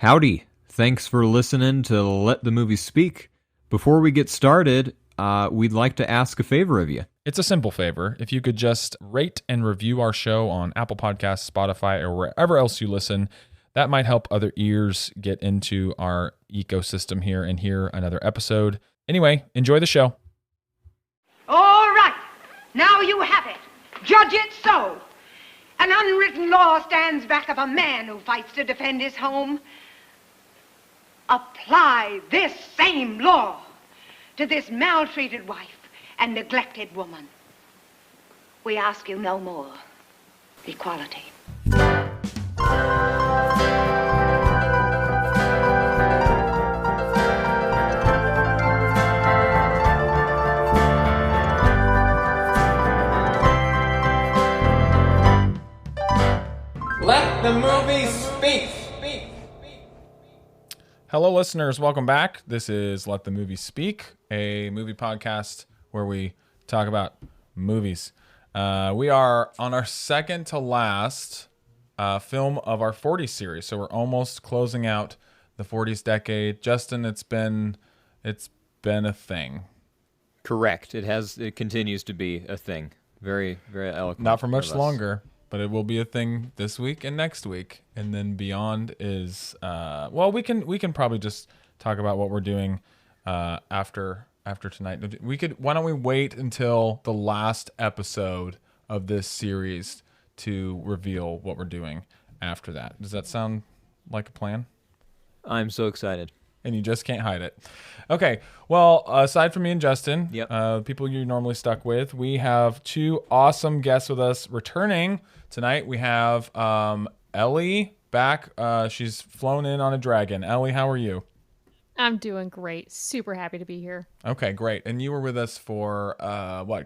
Howdy. Thanks for listening to Let the Movie Speak. Before we get started, we'd like to ask a favor of you. It's a simple favor. If you could just rate and review our show on Apple Podcasts, Spotify, or wherever else you listen, that might help other ears get into our ecosystem here and hear another episode. Anyway, enjoy the show. All right, now you have it. Judge it so. An unwritten law stands back of a man who fights to defend his home. Apply this same law to this maltreated wife and neglected woman. We ask you no more. Equality. Let the movie speak. Hello, listeners. Welcome back. This is Let the Movie Speak, a movie podcast where we talk about movies. We are on our second to last film of our 40s series, so we're almost closing out the 40s decade. Justin, it's been a thing. Correct. It continues to be a thing. Very, very eloquent. Not for much longer, but it will be a thing this week and next week, and then beyond is we can probably just talk about what we're doing after tonight. Why don't we wait until the last episode of this series to reveal what we're doing after that? Does that sound like a plan? I'm so excited. And you just can't hide it. Okay, well, aside from me and Justin, people you're normally stuck with, we have two awesome guests with us returning tonight. We have Ellie back. She's flown in on a dragon. Ellie, how are you? I'm doing great. Super happy to be here. Okay, great. And you were with us for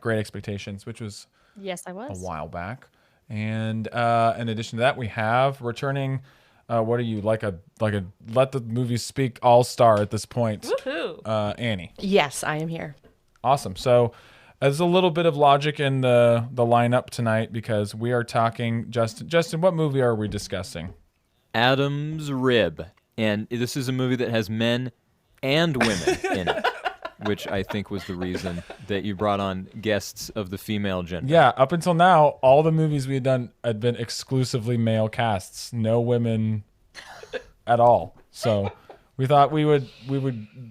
Great Expectations, which was Yes, I was a while back. And in addition to that, we have returning. What are you, like a Let the Movie Speak all-star at this point? Woohoo! Annie. Yes, I am here. Awesome. So there's a little bit of logic in the lineup tonight because we are talking. Justin, what movie are we discussing? Adam's Rib. And this is a movie that has men and women in it, which I think was the reason that you brought on guests of the female gender. Yeah, up until now, all the movies we had done had been exclusively male casts, no women at all. So we thought we would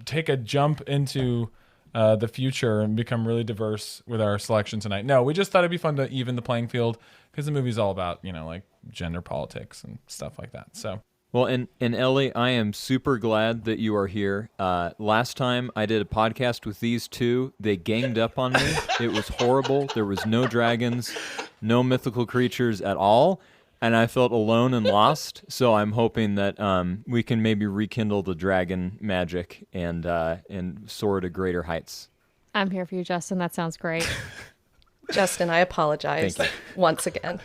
take a jump into the future and become really diverse with our selection tonight. No, we just thought it'd be fun to even the playing field because the movie's all about, like gender politics and stuff like that. So. Well, and Ellie, I am super glad that you are here. Last time I did a podcast with these two, they ganged up on me. It was horrible. There was no dragons, no mythical creatures at all, and I felt alone and lost. So I'm hoping that we can maybe rekindle the dragon magic and soar to greater heights. I'm here for you, Justin. That sounds great. Justin, I apologize Thank once again.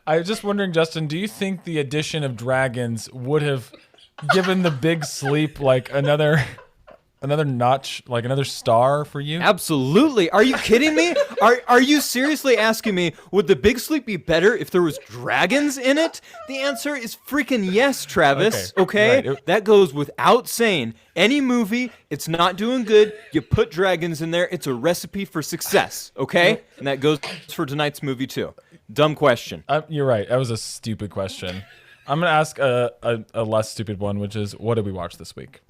I was just wondering, Justin, do you think the addition of dragons would have given The Big Sleep like another notch, like another star for you? Absolutely. Are you kidding me? Are you seriously asking me, would The Big Sleep be better if there was dragons in it? The answer is freaking yes, Travis. Okay? Right. That goes without saying. Any movie, it's not doing good, you put dragons in there, it's a recipe for success. Okay? And that goes for tonight's movie too. Dumb question. You're right. That was a stupid question. I'm going to ask a less stupid one, which is, what did we watch this week?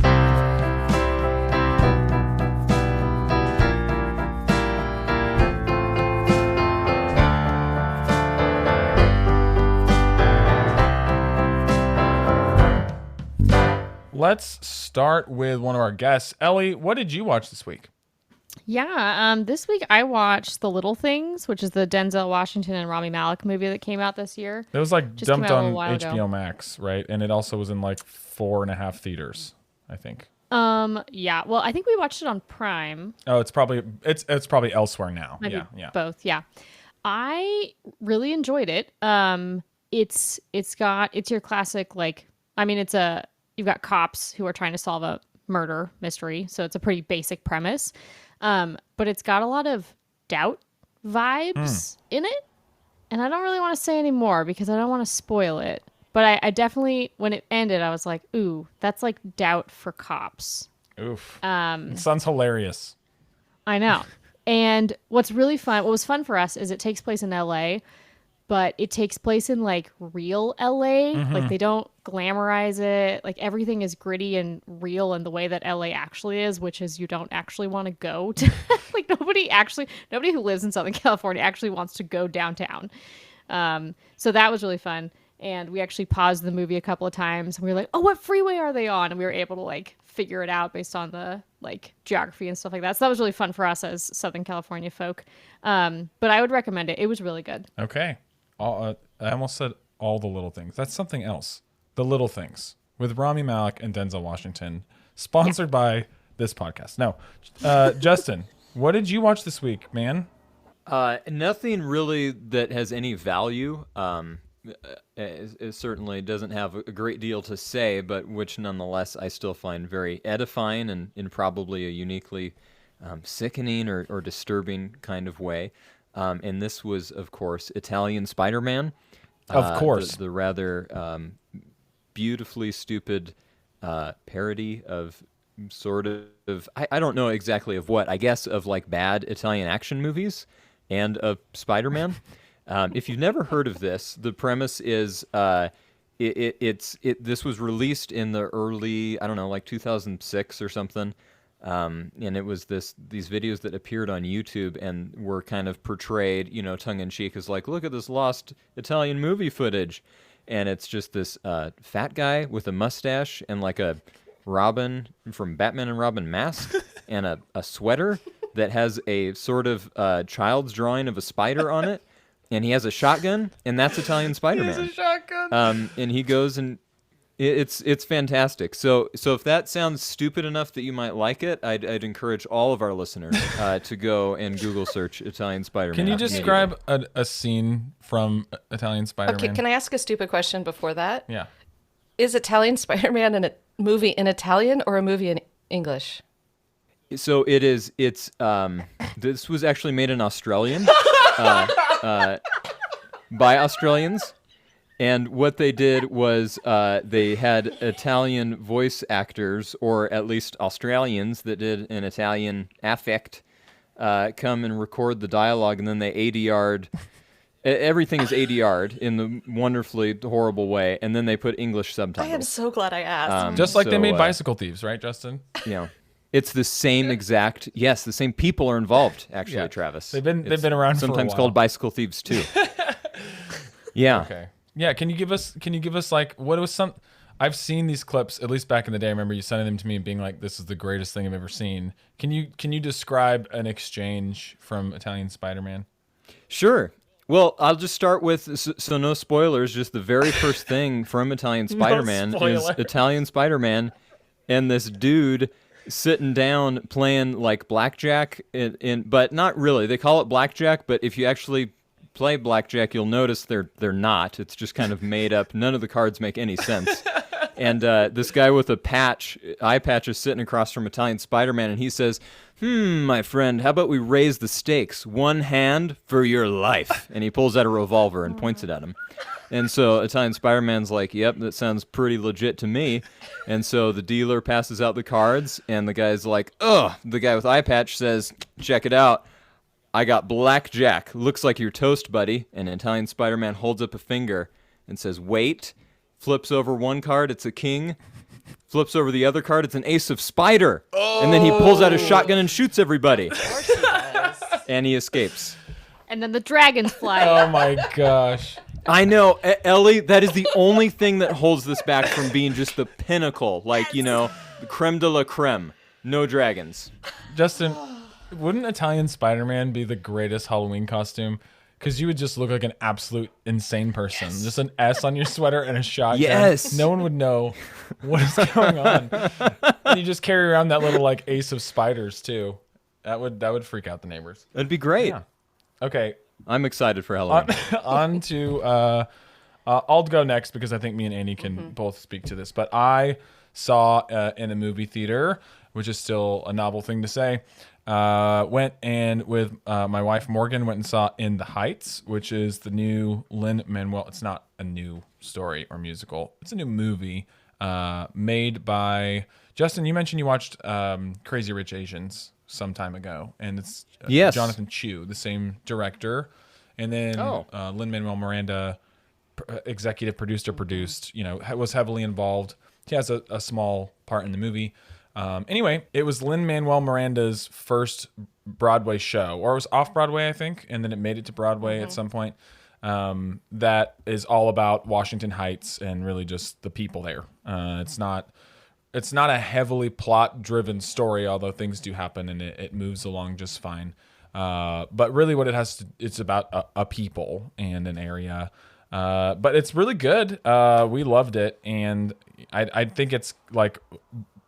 Let's start with one of our guests. Ellie, what did you watch this week? Yeah, this week I watched The Little Things, which is the Denzel Washington and Rami Malek movie that came out this year. It was like Just dumped came out a on while HBO ago. Max, right? And it also was in like 4.5 theaters, I think. Yeah. Well, I think we watched it on Prime. Oh, it's probably elsewhere now. Maybe Yeah. both. Yeah. I really enjoyed it. It's your classic you've got cops who are trying to solve a murder mystery, so it's a pretty basic premise. But it's got a lot of doubt vibes in it, and I don't really want to say any more because I don't want to spoil it. But I definitely, when it ended, I was like, ooh, that's like Doubt for cops. Oof. It sounds hilarious. I know. And what was fun for us is it takes place in LA, but it takes place in like real LA. Like they don't glamorize it. Like everything is gritty and real in the way that LA actually is, which is you don't actually want to go to like nobody who lives in Southern California actually wants to go downtown. So that was really fun. And we actually paused the movie a couple of times and we were like, oh, what freeway are they on? And we were able to like figure it out based on the like geography and stuff like that. So that was really fun for us as Southern California folk. But I would recommend it. It was really good. Okay. I almost said All the Little Things. That's something else. The Little Things with Rami Malek and Denzel Washington. Sponsored by this podcast. No. Justin, what did you watch this week, man? Nothing really that has any value. It certainly doesn't have a great deal to say, but which nonetheless I still find very edifying and in probably a uniquely sickening or disturbing kind of way. And this was, of course, Italian Spider-Man. Of course. The rather beautifully stupid parody of sort of, I don't know exactly of what, I guess of like bad Italian action movies and of Spider-Man. If you've never heard of this, the premise is this was released in the early, I don't know, like 2006 or something. And it was these videos that appeared on YouTube and were kind of portrayed, tongue-in-cheek as like, look at this lost Italian movie footage. And it's just this fat guy with a mustache and like a Robin from Batman and Robin mask and a sweater that has a sort of child's drawing of a spider on it. And he has a shotgun, and that's Italian Spider-Man. He has a shotgun. And he goes and it's fantastic. So if that sounds stupid enough that you might like it, I'd encourage all of our listeners to go and Google search Italian Spider-Man. Can you describe a scene from Italian Spider-Man? Okay, can I ask a stupid question before that? Yeah. Is Italian Spider-Man a movie in Italian or a movie in English? So it is. It's this was actually made in Australian by Australians. And what they did was they had Italian voice actors, or at least Australians that did an Italian affect, come and record the dialogue, and then they ADR'd. Everything is ADR'd in the wonderfully horrible way, and then they put English subtitles. I am so glad I asked. Just like they made Bicycle Thieves, right, Justin? Yeah. It's the same exact. Yes, the same people are involved. Actually, Yeah. Travis. They've been around for a sometimes while. called Bicycle Thieves too. Yeah. Okay. Yeah. Can you give us like what was some? I've seen these clips at least back in the day. I remember you sending them to me and being like, "This is the greatest thing I've ever seen." Can you describe an exchange from Italian Spider-Man? Sure. Well, I'll just start with so no spoilers. Just the very first thing from Italian Spider-Man is spoiler. Italian Spider-Man, and this dude sitting down playing like blackjack, but not really. They call it blackjack, but if you actually play blackjack, you'll notice they're not. It's just kind of made up. None of the cards make any sense. And this guy with a eye patch is sitting across from Italian Spider-Man, and he says, my friend, how about we raise the stakes? One hand for your life. And he pulls out a revolver and points it at him. And so Italian Spider-Man's like, yep, that sounds pretty legit to me. And so the dealer passes out the cards, and the guy's like, ugh. The guy with eye patch says, check it out. I got blackjack. Looks like your toast, buddy. And Italian Spider-Man holds up a finger and says, wait. Flips over one card, it's a king. Flips over the other card, it's an ace of spider. Oh. And then he pulls out his shotgun and shoots everybody. And he escapes. And then the dragons fly. Oh my gosh. I know, Ellie, that is the only thing that holds this back from being just the pinnacle. Like, the creme de la creme. No dragons. Justin, wouldn't Italian Spider-Man be the greatest Halloween costume? Because you would just look like an absolute insane person. Yes. Just an S on your sweater and a shotgun. Yes. No one would know what is going on. And you just carry around that little like ace of spiders too. That would freak out the neighbors. That'd be great. Yeah. Okay. I'm excited for Halloween. I'll go next because I think me and Annie can both speak to this. But I saw in a movie theater, which is still a novel thing to say. Went and with my wife Morgan went and saw In the Heights, which is the new Lin-Manuel. It's not a new story or musical. It's a new movie made by Justin. You mentioned you watched Crazy Rich Asians some time ago, and it's Yes. Jonathan Chu, the same director, and then Lin-Manuel Miranda executive produced, was heavily involved. He has a small part in the movie. Anyway, it was Lin-Manuel Miranda's first Broadway show, or it was off Broadway, I think, and then it made it to Broadway at some point. That is all about Washington Heights and really just the people there. It's not a heavily plot-driven story, although things do happen and it moves along just fine. But really, what it's about a people and an area. But it's really good. We loved it, and I think it's like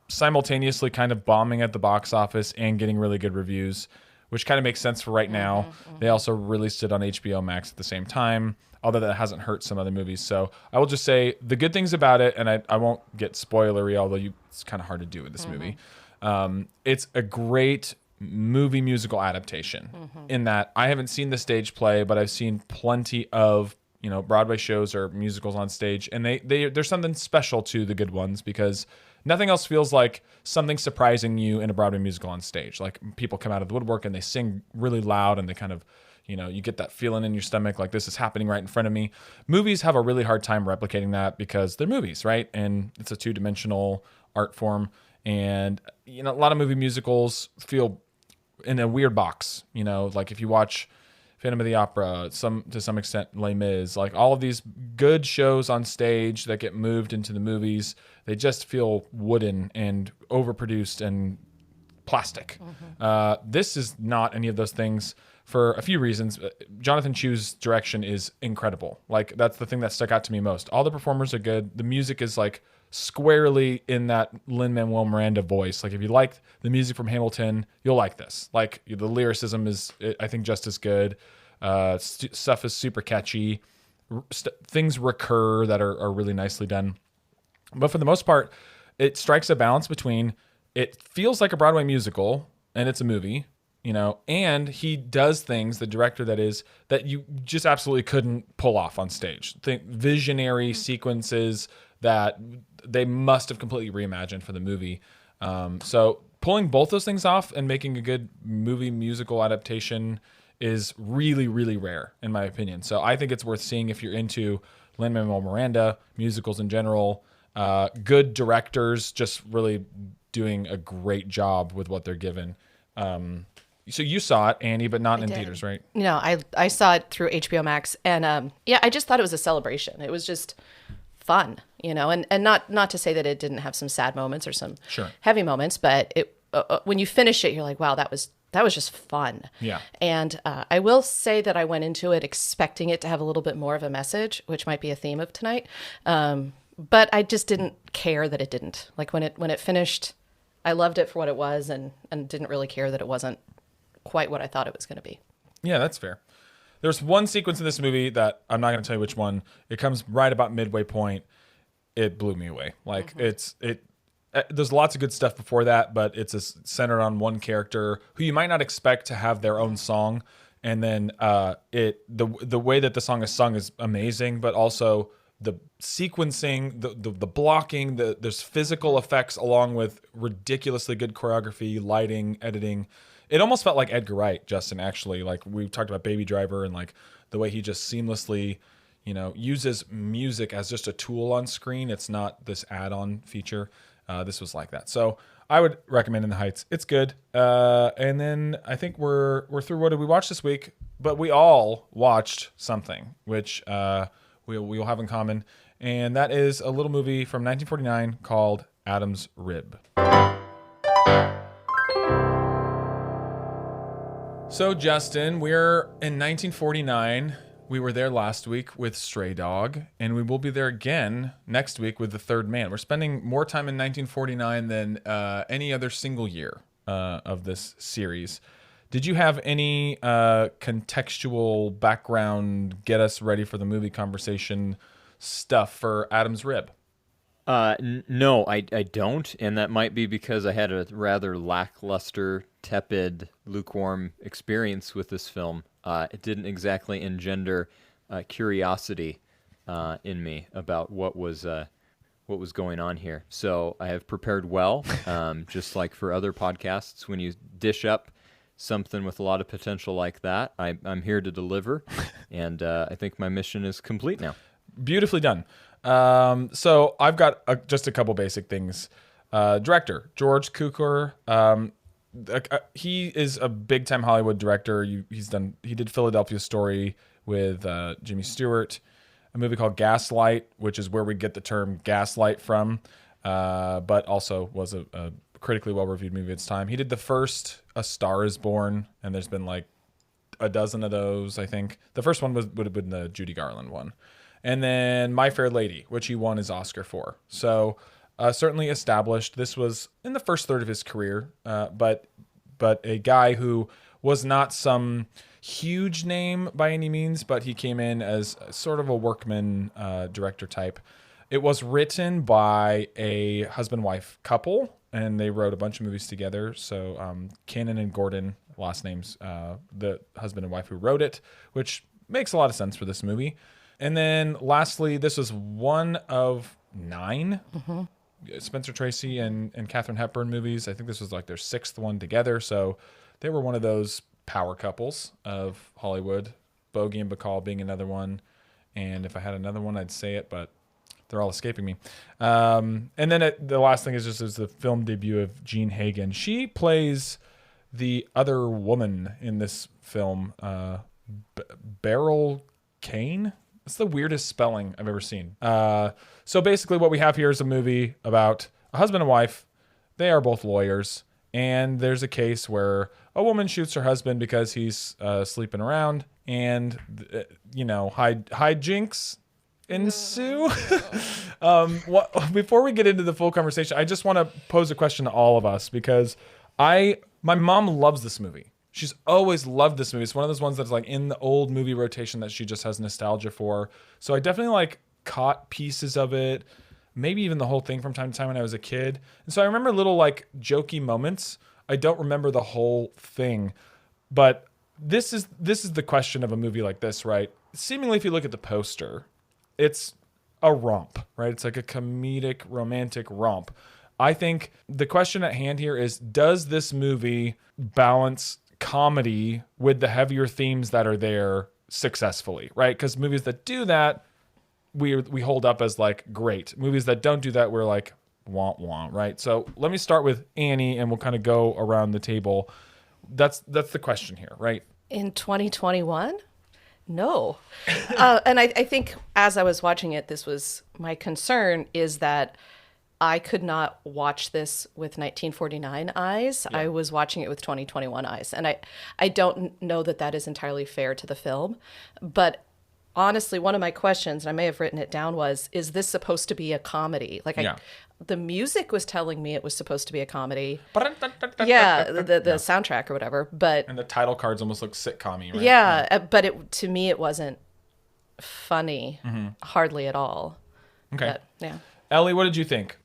simultaneously kind of bombing at the box office and getting really good reviews, which kind of makes sense for right now. They also released it on HBO Max at the same time, although that hasn't hurt some other movies. So I will just say the good things about it, and I won't get spoilery, although it's kind of hard to do with this movie. It's a great movie musical adaptation in that I haven't seen the stage play, but I've seen plenty of Broadway shows or musicals on stage, and there's something special to the good ones because nothing else feels like something surprising you in a Broadway musical on stage. Like people come out of the woodwork and they sing really loud and they kind of, you get that feeling in your stomach like this is happening right in front of me. Movies have a really hard time replicating that because they're movies, right? And it's a two-dimensional art form. And, a lot of movie musicals feel in a weird box, like if you watch Phantom of the Opera, to some extent Les Mis, like all of these good shows on stage that get moved into the movies, they just feel wooden and overproduced and plastic. This is not any of those things for a few reasons. Jonathan Chu's direction is incredible. Like that's the thing that stuck out to me most. All the performers are good. The music is like squarely in that Lin-Manuel Miranda voice. Like if you like the music from Hamilton, you'll like this. Like the lyricism is, I think, just as good. Stuff is super catchy. Things recur that are really nicely done. But for the most part, it strikes a balance between it feels like a Broadway musical and it's a movie, and he does things, the director that you just absolutely couldn't pull off on stage. Think visionary sequences that they must have completely reimagined for the movie. So pulling both those things off and making a good movie musical adaptation is really, really rare, in my opinion. So I think it's worth seeing if you're into Lin-Manuel Miranda, musicals in general. Good directors just really doing a great job with what they're given. So you saw it, Annie, but not in theaters, right? I saw it through HBO Max, and I just thought it was a celebration. It was just fun, and not to say that it didn't have some sad moments or some heavy moments, but it when you finish it, you're like, wow, that was just fun. Yeah. And I will say that I went into it expecting it to have a little bit more of a message, which might be a theme of tonight. But I just didn't care that it didn't. Like when it finished, I loved it for what it was and didn't really care that it wasn't quite what I thought it was going to be. Yeah, that's fair. There's one sequence in this movie that I'm not going to tell you which one. It comes right about midway point. It blew me away. Like there's lots of good stuff before that, but it's centered on one character who you might not expect to have their own song. And then the way that the song is sung is amazing, but also the sequencing, the blocking, there's physical effects along with ridiculously good choreography, lighting, editing. It almost felt like Edgar Wright, Justin, actually. Like we talked about Baby Driver and like the way he just seamlessly, uses music as just a tool on screen. It's not this add-on feature. This was like that. So I would recommend In the Heights. It's good. And then I think we're through. What did we watch this week? But we all watched something, which we'll have in common. And that is a little movie from 1949 called Adam's Rib. So, Justin, we're in 1949. We were there last week with Stray Dog, and we will be there again next week with The Third Man. We're spending more time in 1949 than any other single year of this series. Did you have any contextual background, get us ready for the movie conversation stuff for Adam's Rib. No, I don't, and that might be because I had a rather lackluster, tepid, lukewarm experience with this film. It didn't exactly engender curiosity in me about what was going on here. So I have prepared well, just like for other podcasts. When you dish up something with a lot of potential like that, I'm here to deliver, and I think my mission is complete now. Beautifully done. So I've got just a couple basic things. Director George Cukor. He is a big time Hollywood director. He did Philadelphia Story with Jimmy Stewart, a movie called Gaslight, which is where we get the term gaslight from, but also was a critically well reviewed movie at its time. He did the first A Star Is Born, and there's been like a dozen of those. I think the first one would have been the Judy Garland one. And then My Fair Lady, which he won his Oscar for. So certainly established. This was in the first third of his career, but a guy who was not some huge name by any means, but he came in as sort of a workman director type. It was written by a husband-wife couple, and they wrote a bunch of movies together. So Cannon and Gordon, last names, the husband and wife who wrote it, which makes a lot of sense for this movie. And then lastly, this was one of 9 Spencer Tracy and Katherine Hepburn movies. I think this was like their 6th one together. So they were one of those power couples of Hollywood, Bogey and Bacall being another one. And if I had another one, I'd say it, but they're all escaping me. And then the last thing is the film debut of Jean Hagen. She plays the other woman in this film, Beryl Kane. It's the weirdest spelling I've ever seen. So basically what we have here is a movie about a husband and wife. They are both lawyers. And there's a case where a woman shoots her husband because he's sleeping around. And, hijinks ensue. Before we get into the full conversation, I just want to pose a question to all of us because my mom loves this movie. She's always loved this movie. It's one of those ones that's like in the old movie rotation that she just has nostalgia for. So I definitely caught pieces of it, maybe even the whole thing from time to time when I was a kid. And so I remember little jokey moments. I don't remember the whole thing, but this is the question of a movie like this, right? Seemingly, if you look at the poster, it's a romp, right? It's like a comedic, romantic romp. I think the question at hand here is, does this movie balance comedy with the heavier themes that are there successfully, right? Because movies that do that, we hold up as great. Movies that don't do that, we're like, wah, right? So let me start with Annie, and we'll kind of go around the table. That's the question here, right? In 2021? No. And I think as I was watching it, this was my concern is that I could not watch this with 1949 eyes. Yeah. I was watching it with 2021 eyes. And I don't know that is entirely fair to the film. But honestly, one of my questions, and I may have written it down, was, is this supposed to be a comedy? The music was telling me it was supposed to be a comedy. Yeah, the soundtrack or whatever. And the title cards almost look sitcom-y, right? Yeah, but to me it wasn't funny, hardly at all. Okay. But, yeah. Ellie, what did you think?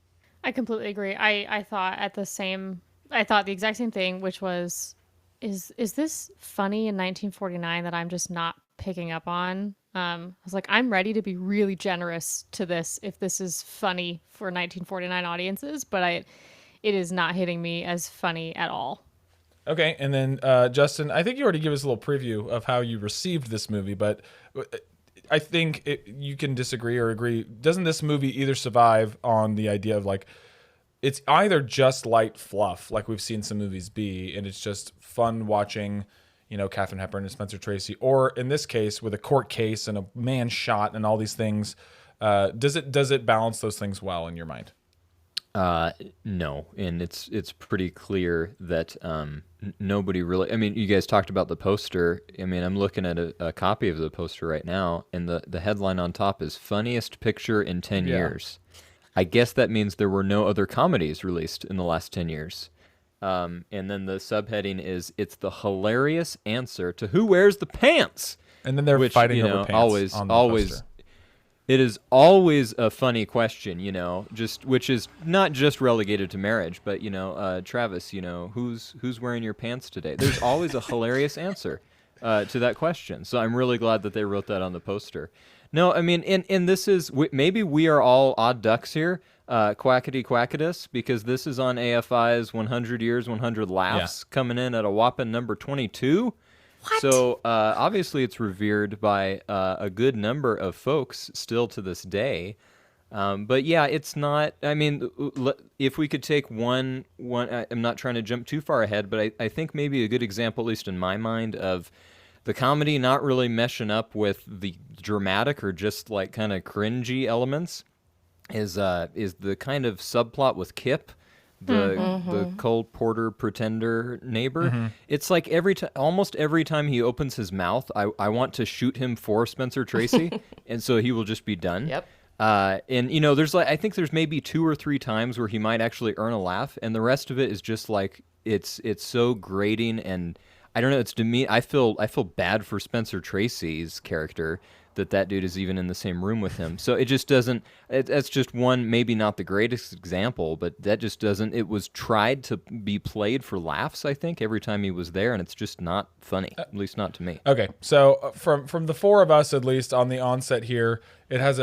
I completely agree. I thought the exact same thing, which was, is this funny in 1949 that I'm just not picking up on? I was like, I'm ready to be really generous to this if this is funny for 1949 audiences, but it is not hitting me as funny at all. Okay, and then Justin, I think you already gave us a little preview of how you received this movie, but I think you can disagree or agree. Doesn't this movie either survive on the idea of it's either just light fluff, like we've seen some movies be, and it's just fun watching, Katherine Hepburn and Spencer Tracy, or in this case with a court case and a man shot and all these things. Does it balance those things well in your mind? No, and it's pretty clear that nobody really. I mean, you guys talked about the poster. I mean, I'm looking at a copy of the poster right now, and the headline on top is "Funniest Picture in 10 Years." I guess that means there were no other comedies released in the last 10 years. And then the subheading is, "It's the hilarious answer to Who Wears the Pants?" And then they're fighting over pants. Always. It is always a funny question, just which is not just relegated to marriage, but Travis, who's wearing your pants today? There's always a hilarious answer to that question. So I'm really glad that they wrote that on the poster. No, I mean, and this is maybe we are all odd ducks here, quackity quackidus, because this is on AFI's 100 Years, 100 Laughs, coming in at a whopping number 22. What? So obviously it's revered by a good number of folks still to this day. But yeah, it's not, I mean, if we could take one, I'm not trying to jump too far ahead, but I think maybe a good example, at least in my mind, of the comedy not really meshing up with the dramatic or just like kind of cringy elements is the kind of subplot with Kip, the Cole Porter pretender neighbor. It's like almost every time he opens his mouth, I want to shoot him for Spencer Tracy, and so he will just be done. Yep. And there's I think there's maybe 2 or 3 times where he might actually earn a laugh, and the rest of it is just like it's so grating, and I don't know. It's to me, I feel bad for Spencer Tracy's character that dude is even in the same room with him. So it just doesn't. That's just one, maybe not the greatest example, but that just doesn't. It was tried to be played for laughs, I think, every time he was there, and it's just not funny, at least not to me. Okay, so from the 4 of us, at least on the onset here, it has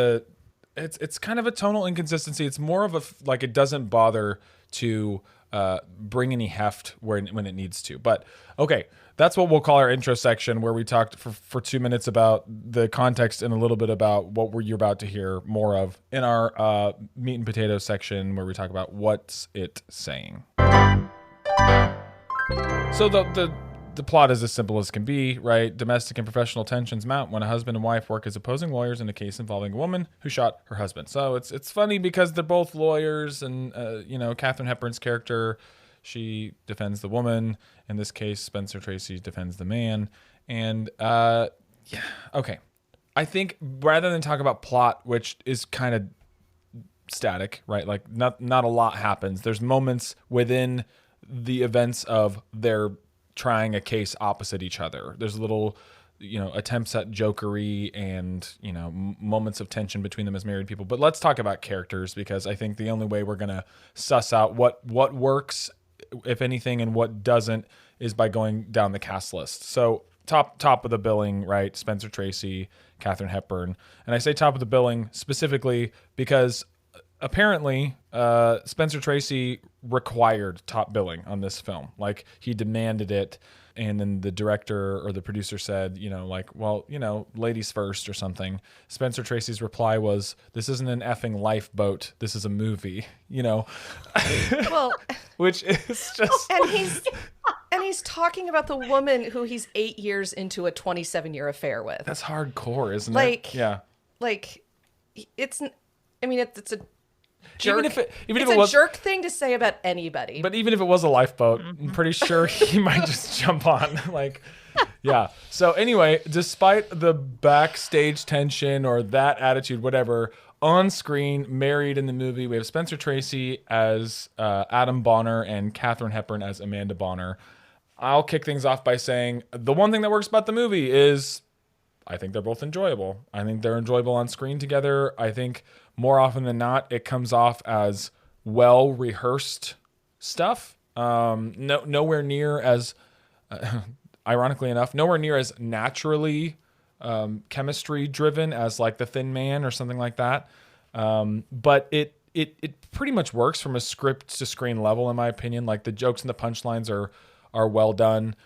it's kind of a tonal inconsistency. It's more of like it doesn't bother to bring any heft when it needs to. But okay, that's what we'll call our intro section, where we talked for 2 minutes about the context and a little bit about what you're about to hear more of in our meat and potatoes section, where we talk about what's it saying. So the plot is as simple as can be, right? Domestic and professional tensions mount when a husband and wife work as opposing lawyers in a case involving a woman who shot her husband. So it's funny because they're both lawyers, and Katherine Hepburn's character, she defends the woman. In this case, Spencer Tracy defends the man. And okay. I think rather than talk about plot, which is kind of static, right? Like not a lot happens. There's moments within the events of their trying a case opposite each other. There's little, attempts at jokery and, moments of tension between them as married people. But let's talk about characters, because I think the only way we're going to suss out what works, if anything, and what doesn't is by going down the cast list. So top of the billing, right? Spencer Tracy, Katherine Hepburn. And I say top of the billing specifically because apparently Spencer Tracy required top billing on this film. Like, he demanded it, and then the director or the producer said, ladies first or something. Spencer Tracy's reply was, "This isn't an effing lifeboat. This is a movie." Well, which is just and he's talking about the woman who he's 8 years into a 27-year affair with. That's hardcore, isn't it? Yeah. Like, it's a jerk. Even if it was a jerk thing to say about anybody. But even if it was a lifeboat, I'm pretty sure he might just jump on. Yeah. So anyway, despite the backstage tension or that attitude, whatever, on screen, married in the movie, we have Spencer Tracy as Adam Bonner and Katherine Hepburn as Amanda Bonner. I'll kick things off by saying the one thing that works about the movie is I think they're both enjoyable. I think they're enjoyable on screen together. I think more often than not, it comes off as well-rehearsed stuff. Nowhere near as, ironically enough, nowhere near as naturally chemistry-driven as like The Thin Man or something like that. But it pretty much works from a script-to-screen level, in my opinion. Like, the jokes and the punchlines are well done.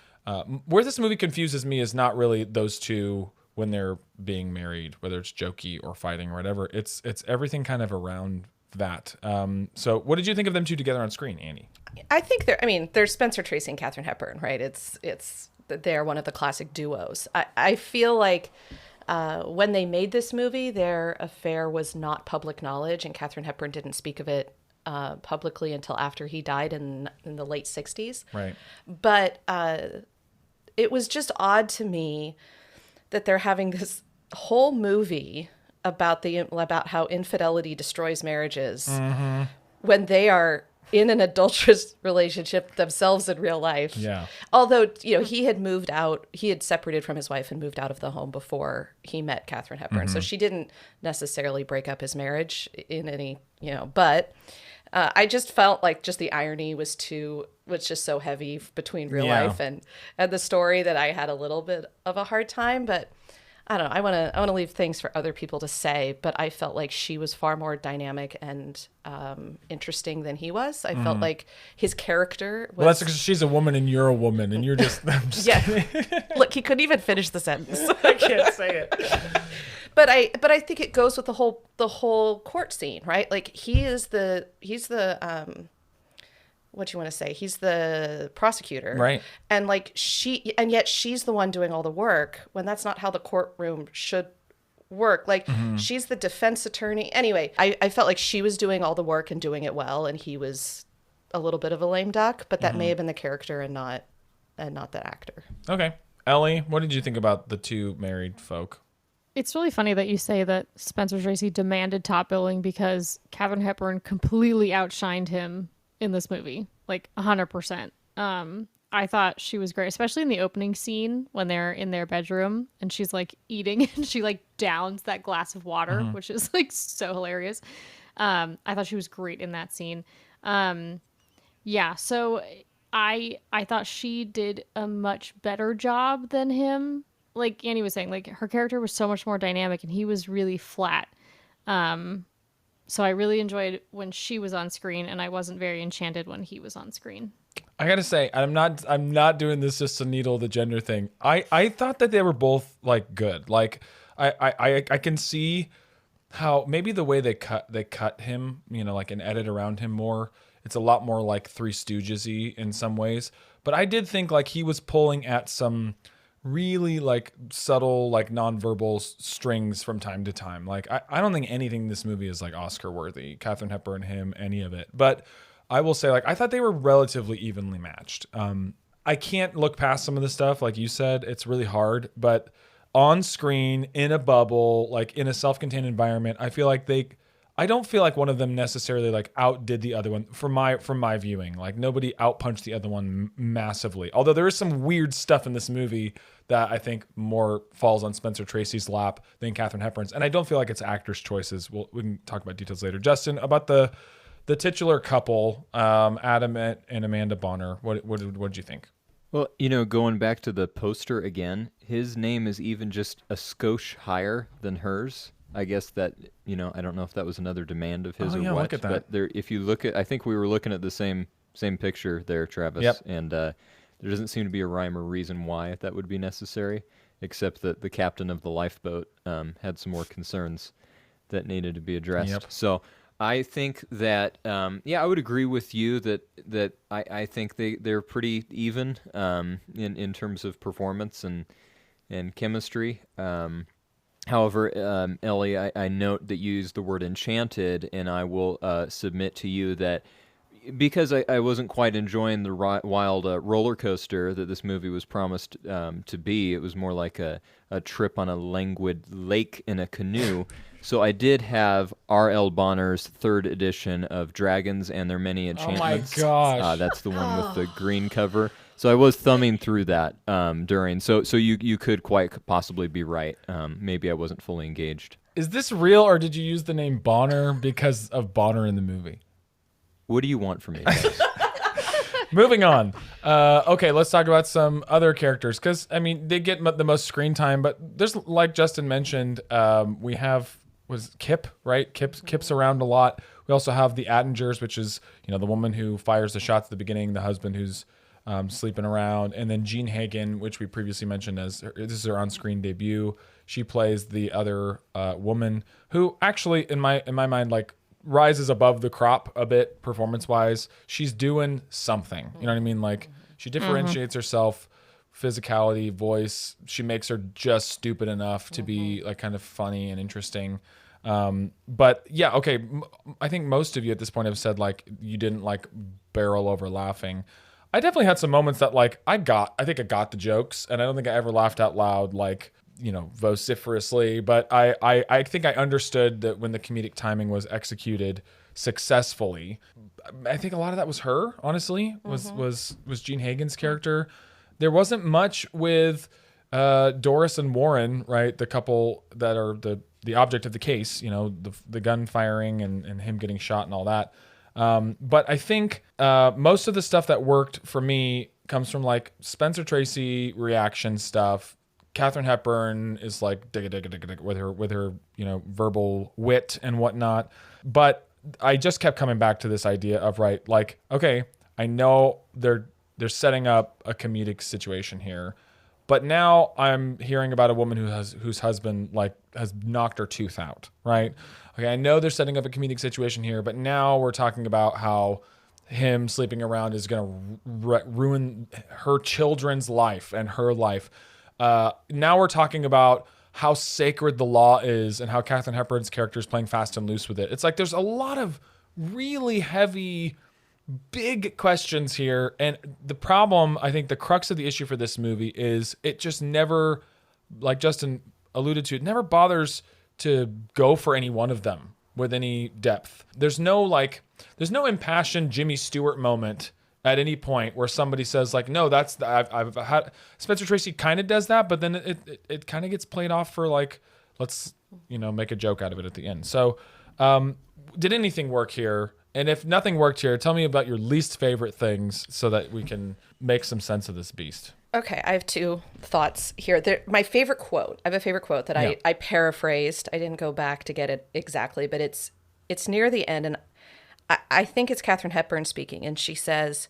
Where this movie confuses me is not really those two when they're being married, whether it's jokey or fighting or whatever. It's everything kind of around that. So what did you think of them two together on screen, Annie? I think there's Spencer Tracy and Katherine Hepburn, right? They're one of the classic duos. I feel like when they made this movie, their affair was not public knowledge, and Katherine Hepburn didn't speak of it publicly until after he died in the late 60s. Right. But it was just odd to me that they're having this whole movie about how infidelity destroys marriages when they are in an adulterous relationship themselves in real life. Yeah. Although, he had separated from his wife and moved out of the home before he met Katherine Hepburn. So she didn't necessarily break up his marriage in any, but I just felt like just the irony was just so heavy between real life and the story that I had a little bit of a hard time, but I don't know. I want to leave things for other people to say, but I felt like she was far more dynamic and interesting than he was. I felt like his character was... Well, that's because she's a woman and you're a woman, and you're just... I'm just yeah. Look, he couldn't even finish the sentence. I can't say it. But I think it goes with the whole court scene, right? Like he's the what do you want to say? He's the prosecutor. Right. And yet she's the one doing all the work when that's not how the courtroom should work. Like she's the defense attorney. Anyway, I felt like she was doing all the work and doing it well, and he was a little bit of a lame duck, but that may have been the character and not the actor. Okay. Ellie, what did you think about the two married folk? It's really funny that you say that Spencer Tracy demanded top billing because Katherine Hepburn completely outshined him in this movie, like 100%. I thought she was great, especially in the opening scene when they're in their bedroom and she's like eating and she like downs that glass of water, which is like so hilarious. I thought she was great in that scene. So I thought she did a much better job than him. Like Annie was saying, like her character was so much more dynamic and he was really flat. So I really enjoyed when she was on screen, and I wasn't very enchanted when he was on screen. I gotta say, I'm not doing this just to needle the gender thing. I thought that they were both like good. Like I can see how maybe the way they cut him, like an edit around him more. It's a lot more like Three Stooges-y in some ways. But I did think like he was pulling at some really like subtle, like nonverbal strings from time to time. Like I don't think anything in this movie is like Oscar worthy. Katherine Hepburn, him, any of it. But I will say, like, I thought they were relatively evenly matched. I can't look past some of the stuff, like you said. It's really hard, but on screen, in a bubble, like in a self-contained environment, I don't feel like one of them necessarily like outdid the other one from my viewing. Like nobody outpunched the other one massively. Although there is some weird stuff in this movie that I think more falls on Spencer Tracy's lap than Katherine Hepburn's. And I don't feel like it's actors' choices. We can talk about details later. Justin, about the titular couple, Adam and Amanda Bonner, what did you think? Well, going back to the poster again, his name is even just a skosh higher than hers. I guess that, I don't know if that was another demand of his or what. Look at that. But there, if you look at, I think we were looking at the same picture there, Travis. Yep. And there doesn't seem to be a rhyme or reason why that would be necessary, except that the captain of the lifeboat had some more concerns that needed to be addressed. Yep. So I think that, I would agree with you that I think they're pretty even in terms of performance and chemistry. However, Ellie, I note that you used the word enchanted, and I will submit to you that because I wasn't quite enjoying the wild roller coaster that this movie was promised to be, it was more like a trip on a languid lake in a canoe. So I did have R.L. Bonner's third edition of Dragons and Their Many Enchantments. Oh my gosh. That's the one with the green cover. So I was thumbing through that during. So you could quite possibly be right. Maybe I wasn't fully engaged. Is this real, or did you use the name Bonner because of Bonner in the movie? What do you want from me, guys? Moving on. Okay, let's talk about some other characters because they get the most screen time. But there's, like Justin mentioned, we have Kip, right? Kip's around a lot. We also have the Attingers, which is the woman who fires the shots at the beginning, the husband who's sleeping around, and then Jean Hagen, which we previously mentioned this is her on-screen debut. She plays the other woman who actually, in my mind, like rises above the crop a bit performance-wise. She's doing something. You know what I mean? Like she differentiates herself, physicality, voice. She makes her just stupid enough to be like kind of funny and interesting. But yeah, okay. I think most of you at this point have said like you didn't like barrel over laughing. I definitely had some moments that like I think I got the jokes, and I don't think I ever laughed out loud like vociferously, but I think I understood that when the comedic timing was executed successfully. I think a lot of that was her, honestly, was Gene Hagen's character. There wasn't much with Doris and Warren, right? The couple that are the object of the case, the gun firing and him getting shot and all that. But I think most of the stuff that worked for me comes from like Spencer Tracy reaction stuff. Katherine Hepburn is like dig with her verbal wit and whatnot. But I just kept coming back to this idea of like, okay, I know they're setting up a comedic situation here, but now I'm hearing about a woman whose husband like has knocked her tooth out, right? Okay, I know they're setting up a comedic situation here, but now we're talking about how him sleeping around is going to ruin her children's life and her life. Now we're talking about how sacred the law is and how Katherine Hepburn's character is playing fast and loose with it. It's like there's a lot of really heavy, big questions here. And the problem, I think the crux of the issue for this movie is it just never, like Justin alluded to, it never bothers to go for any one of them with any depth. There's no impassioned Jimmy Stewart moment at any point where somebody says like, no, I've had Spencer Tracy kind of does that, but then it kind of gets played off for like, let's, make a joke out of it at the end. So, did anything work here? And if nothing worked here, tell me about your least favorite things so that we can make some sense of this beast. Okay, I have two thoughts here. My favorite quote. I have a favorite quote that I paraphrased. I didn't go back to get it exactly, but it's near the end, and I think it's Katherine Hepburn speaking, and she says,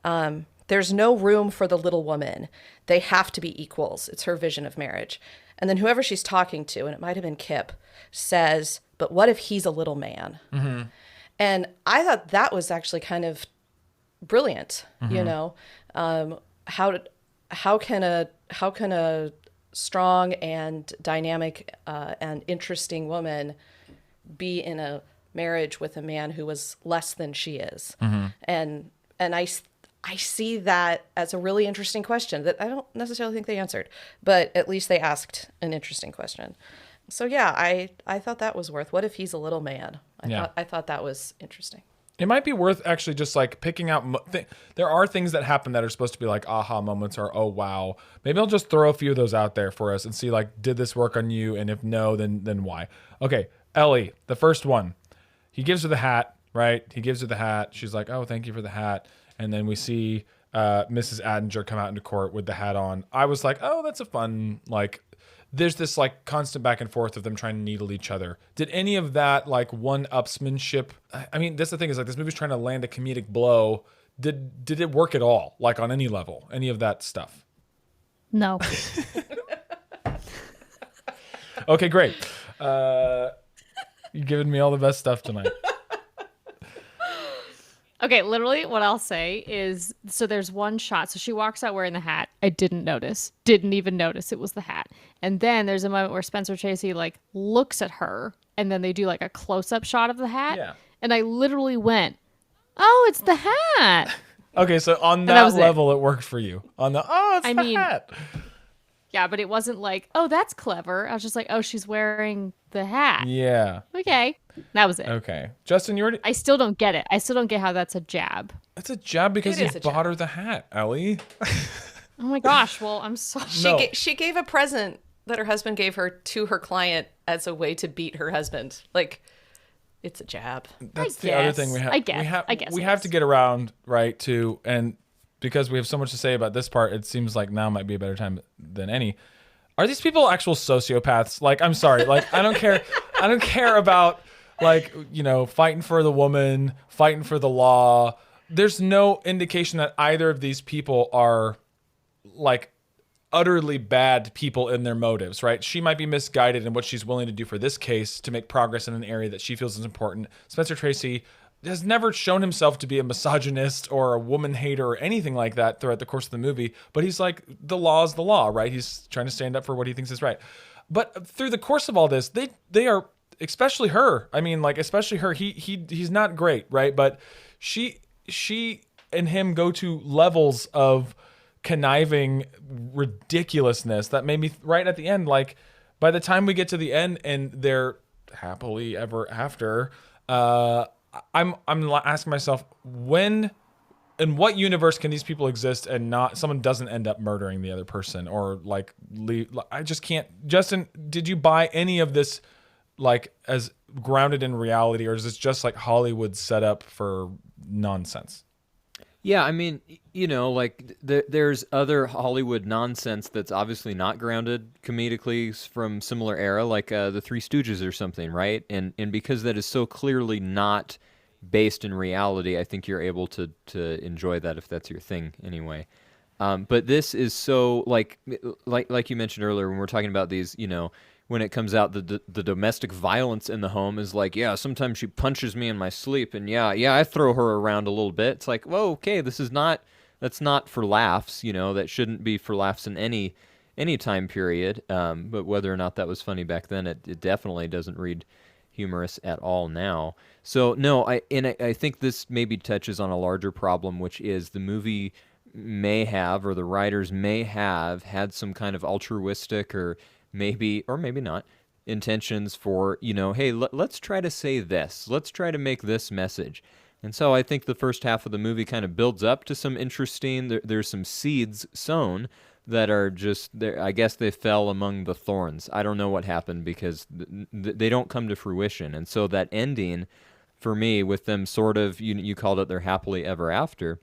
"There's no room for the little woman. They have to be equals." It's her vision of marriage. And then whoever she's talking to, and it might have been Kip, says, "But what if he's a little man?" Mm-hmm. And I thought that was actually kind of brilliant. Mm-hmm. How can a strong and dynamic and interesting woman be in a marriage with a man who was less than she is? Mm-hmm. And I see that as a really interesting question that I don't necessarily think they answered, but at least they asked an interesting question. So yeah, I thought that was worth. What if he's a little man? I thought that was interesting. It might be worth actually just like picking out. There are things that happen that are supposed to be like aha moments or oh wow. Maybe I'll just throw a few of those out there for us and see like, did this work on you? And if no, then why? Okay, Ellie, the first one. He gives her the hat, right? He gives her the hat. She's like, oh, thank you for the hat. And then we see Mrs. Attinger come out into court with the hat on. I was like, oh, that's a fun like. There's this like constant back and forth of them trying to needle each other. Did any of that like one-upsmanship? I mean, that's the thing is like this movie's trying to land a comedic blow. Did it work at all? Like on any level, any of that stuff? No. Okay, great. You're giving me all the best stuff tonight. Okay, literally what I'll say is, so there's one shot. So she walks out wearing the hat. I didn't even notice it was the hat. And then there's a moment where Spencer Tracy like looks at her and then they do like a close-up shot of the hat. Yeah. And I literally went, oh, it's the hat. Okay, so on that level, it worked for you. On the, it's the hat. Yeah, but it wasn't like, oh, that's clever. I was just like, oh, she's wearing the hat. Yeah. Okay. That was it. Okay. Justin, I still don't get it. I still don't get how that's a jab. It's a jab because you bought her the hat, Ellie. Oh my gosh. Well, I'm sorry. She gave a present that her husband gave her to her client as a way to beat her husband. Like, it's a jab. That's the other thing we have to get around, right, to, and because we have so much to say about this part, it seems like now might be a better time than any. Are these people actual sociopaths? Like, I'm sorry. Like, I don't care about, like, fighting for the woman, fighting for the law. There's no indication that either of these people are, like, utterly bad people in their motives, right? She might be misguided in what she's willing to do for this case to make progress in an area that she feels is important. Spencer Tracy has never shown himself to be a misogynist or a woman hater or anything like that throughout the course of the movie. But he's like, the law is the law, right? He's trying to stand up for what he thinks is right. But through the course of all this, they are, especially her. I mean, like, especially her. He's not great, right? But she and him go to levels of conniving ridiculousness that made me, right at the end, like, by the time we get to the end and they're happily ever after, I'm asking myself, when, in what universe can these people exist and not someone doesn't end up murdering the other person or like leave? I just can't. Justin, did you buy any of this like as grounded in reality, or is this just like Hollywood set up for nonsense? Yeah, I mean, like there's other Hollywood nonsense that's obviously not grounded comedically from similar era, like the Three Stooges or something, right? And because that is so clearly not based in reality, I think you're able to enjoy that if that's your thing anyway. But this is so like you mentioned earlier when we're talking about these, when it comes out the domestic violence in the home is like, yeah, sometimes she punches me in my sleep, and yeah, I throw her around a little bit. It's like, whoa, okay, that's not for laughs, that shouldn't be for laughs in any time period. But whether or not that was funny back then, it definitely doesn't read humorous at all now. So no, I think this maybe touches on a larger problem, which is the movie may have, or the writers may have had some kind of altruistic or maybe not intentions for, hey, let's try to say this, let's try to make this message. And so I think the first half of the movie kind of builds up to some interesting, there's some seeds sown that are just there. I guess they fell among the thorns. I don't know what happened because they don't come to fruition. And so that ending for me with them sort of, you called it their happily ever after.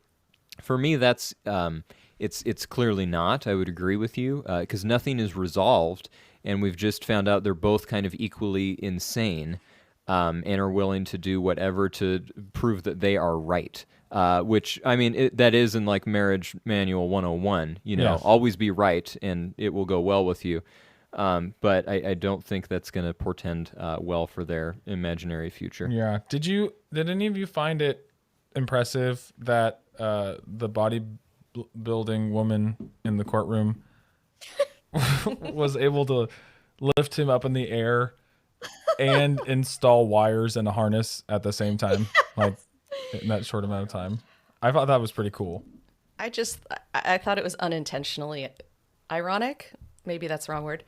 For me, that's it's clearly not. I would agree with you because nothing is resolved, and we've just found out they're both kind of equally insane and are willing to do whatever to prove that they are right. Which, I mean, that is in like Marriage Manual 101, Yes. always be right and it will go well with you. But I don't think that's going to portend well for their imaginary future. Yeah. Did any of you find it impressive that the bodybuilding woman in the courtroom was able to lift him up in the air and install wires and a harness at the same time, like in that short amount of time? I thought that was pretty cool. I thought it was unintentionally ironic. Maybe that's the wrong word.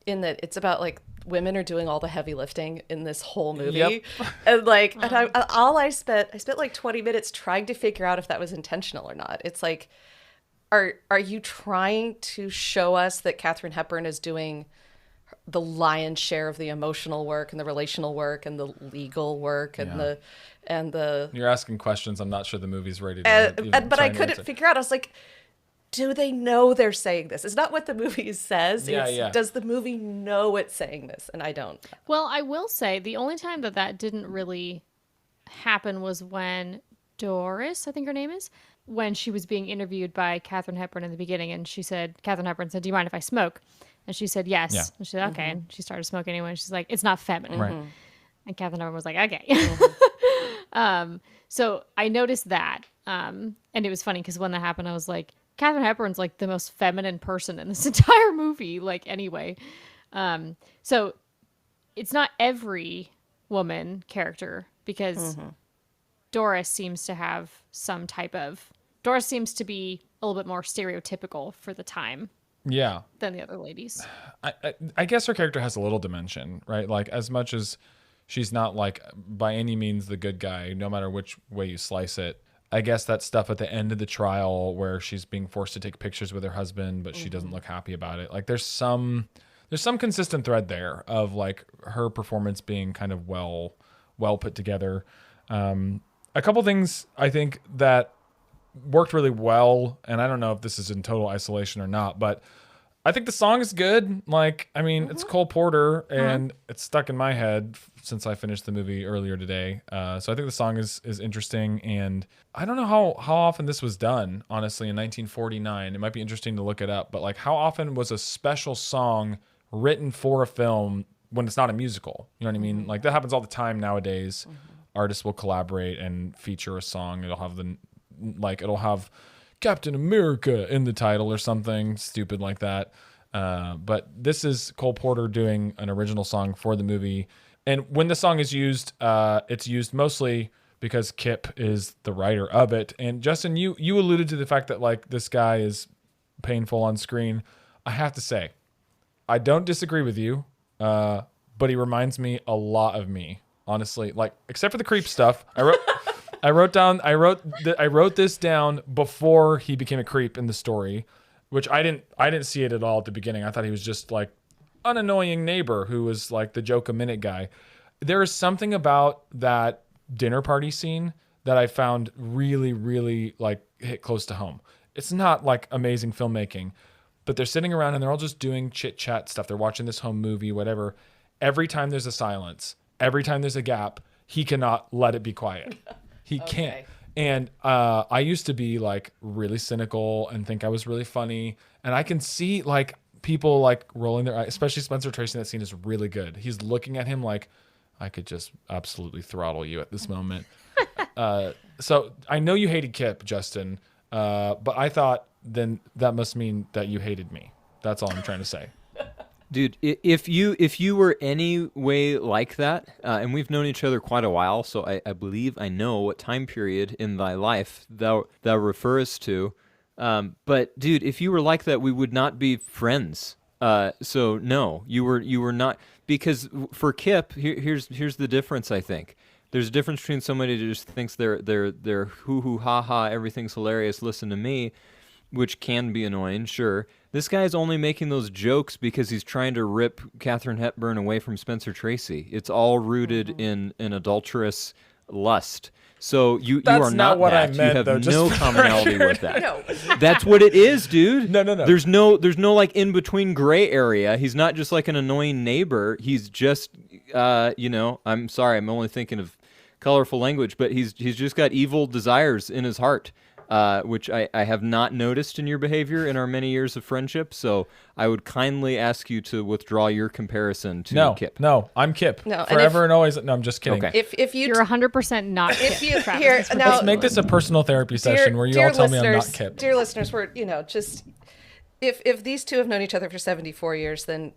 In that it's about like women are doing all the heavy lifting in this whole movie. Yep. And like, I spent like 20 minutes trying to figure out if that was intentional or not. It's like, are you trying to show us that Katherine Hepburn is doing the lion's share of the emotional work and the relational work and the legal work and the You're asking questions I'm not sure the movie's ready to but I couldn't figure out. I was like, do they know they're saying this? It's not what the movie says. Yeah. Does the movie know it's saying this? And I don't. Well, I will say the only time that didn't really happen was when Doris, I think her name is, when she was being interviewed by Katherine Hepburn in the beginning, and Katherine Hepburn said, "Do you mind if I smoke?" And she said, "Yes." Yeah. And she said, "Okay." And she started smoking anyway. And she's like, "It's not feminine." Right. And Katherine Hepburn was like, "Okay." So I noticed that. And it was funny because when that happened, I was like, Katherine Hepburn's like the most feminine person in this entire movie, like anyway. So it's not every woman character because Doris seems to have Doris seems to be a little bit more stereotypical for the time. Yeah. Than the other ladies. I guess her character has a little dimension, right? Like as much as she's not like by any means the good guy, no matter which way you slice it. I guess that stuff at the end of the trial where she's being forced to take pictures with her husband, but she doesn't look happy about it. Like there's some consistent thread there of like her performance being kind of well put together. A couple things I think that worked really well, and I don't know if this is in total isolation or not, but I think the song is good. Like, I mean, it's Cole Porter, and it's stuck in my head since I finished the movie earlier today. So I think the song is interesting, and I don't know how often this was done, honestly, in 1949. It might be interesting to look it up, but like how often was a special song written for a film when it's not a musical? You know what I mean? Like that happens all the time nowadays. Artists will collaborate and feature a song. It'll have Captain America in the title or something stupid like that. But this is Cole Porter doing an original song for the movie. And when the song is used, it's used mostly because Kip is the writer of it. And Justin, you alluded to the fact that like this guy is painful on screen. I have to say, I don't disagree with you, but he reminds me a lot of me honestly. Like, except for the creep stuff. I wrote this down before he became a creep in the story, which I didn't see it at all at the beginning. I thought he was just like an annoying neighbor who was like the joke a minute guy. There is something about that dinner party scene that I found really, really like hit close to home. It's not like amazing filmmaking, but they're sitting around and they're all just doing chit chat stuff. They're watching this home movie, whatever. Every time there's a silence, every time there's a gap, he cannot let it be quiet. He can't. And I used to be like really cynical and think I was really funny. And I can see like people like rolling their eyes, especially Spencer Tracy in that scene is really good. He's looking at him like, I could just absolutely throttle you at this moment. So I know you hated Kip, Justin, but I thought then that must mean that you hated me. That's all I'm trying to say. Dude, if you were any way like that, and we've known each other quite a while, so I believe I know what time period in thy life thou refers to. But dude, if you were like that, we would not be friends. So no, you were not, because for Kip, here's the difference. I think there's a difference between somebody who just thinks they're hoo hoo ha ha, everything's hilarious, listen to me, which can be annoying, sure. This guy's only making those jokes because he's trying to rip Katherine Hepburn away from Spencer Tracy. It's all rooted in an adulterous lust. So you are not what that. I meant, you have though, just no for the commonality record. with that. No. That's what it is, dude. No. There's no like in between gray area. He's not just like an annoying neighbor. He's just I'm sorry, I'm only thinking of colorful language, but he's just got evil desires in his heart. Which I have not noticed in your behavior in our many years of friendship. So I would kindly ask you to withdraw your comparison to Kip. No, I'm Kip. No, and Forever and always. No, I'm just kidding. Okay. If you You're 100% not Kip. if you Travis. here It's now, Let's make this a personal therapy session where you all tell me I'm not Kip. Dear listeners, we're just if these two have known each other for 74 years, then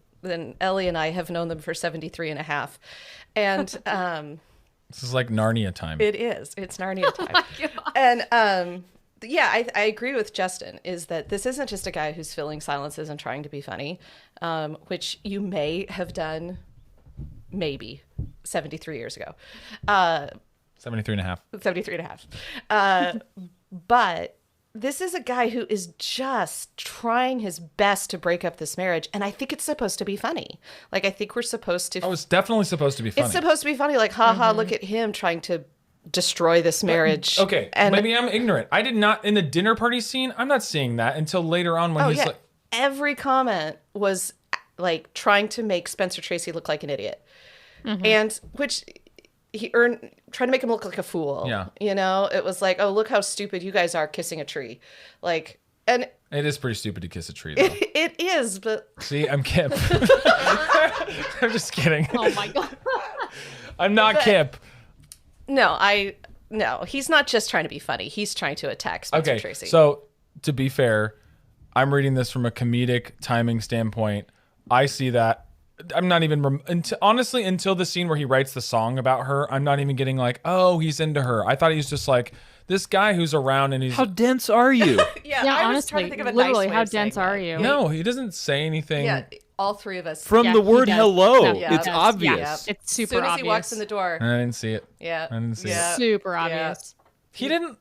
Ellie and I have known them for 73 and a half, and This is like Narnia time. it is. It's Narnia time, and yeah, I agree with Justin, is that this isn't just a guy who's filling silences and trying to be funny, which you may have done maybe 73 years ago. 73 and a half. 73 and a half. But this is a guy who is just trying his best to break up this marriage. And I think it's supposed to be funny. Like, I think we're supposed to. Oh, it's definitely supposed to be funny. It's supposed to be funny. Like, haha, look at him trying to destroy this marriage. Okay, and maybe I'm ignorant. I did not, in the dinner party scene, I'm not seeing that until later on when he's like. Every comment was like trying to make Spencer Tracy look like an idiot. And which he earned, trying to make him look like a fool. Yeah. You know, it was like, oh, look how stupid you guys are kissing a tree. Like, and It is pretty stupid to kiss a tree, though. it is, but See, I'm Kip. I'm just kidding. Oh my God. I'm not Kip. no, he's not just trying to be funny. He's trying to attack Spencer Tracy. So to be fair, I'm reading this from a comedic timing standpoint. I see that. I'm not even honestly until the scene where he writes the song about her. I'm not even getting like, oh, he's into her. I thought he was just like this guy who's around and he's. How dense are you? Yeah, I was trying honestly, to think of a literally, nice way how of saying dense are that. you? No, he doesn't say anything. Yeah, all three of us. From Yeah, the he word does. hello, No, Yeah, it's he does. obvious. Yeah. It's As super soon as obvious. he walks in the door. I didn't see it. Yeah. I didn't see Yeah. it. Super obvious. He didn't.